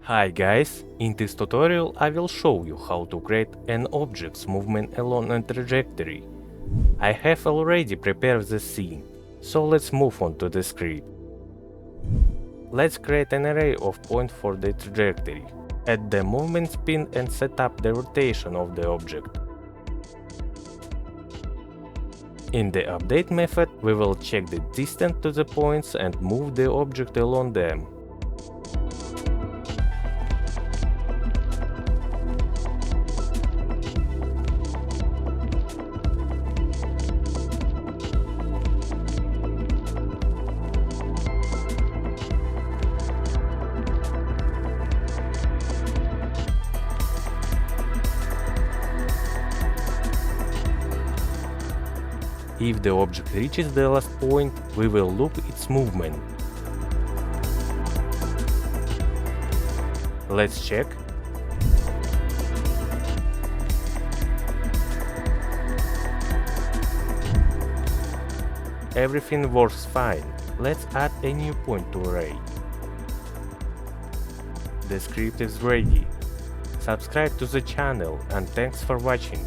Hi guys, in this tutorial I will show you how to create an object's movement along a trajectory. I have already prepared the scene, so let's move on to the script. Let's create an array of points for the trajectory. Add the movement spin and set up the rotation of the object. In the update method, we will check the distance to the points and move the object along them. If the object reaches the last point, we will loop its movement. Let's check. Everything works fine. Let's add a new point to array. The script is ready. Subscribe to the channel and thanks for watching.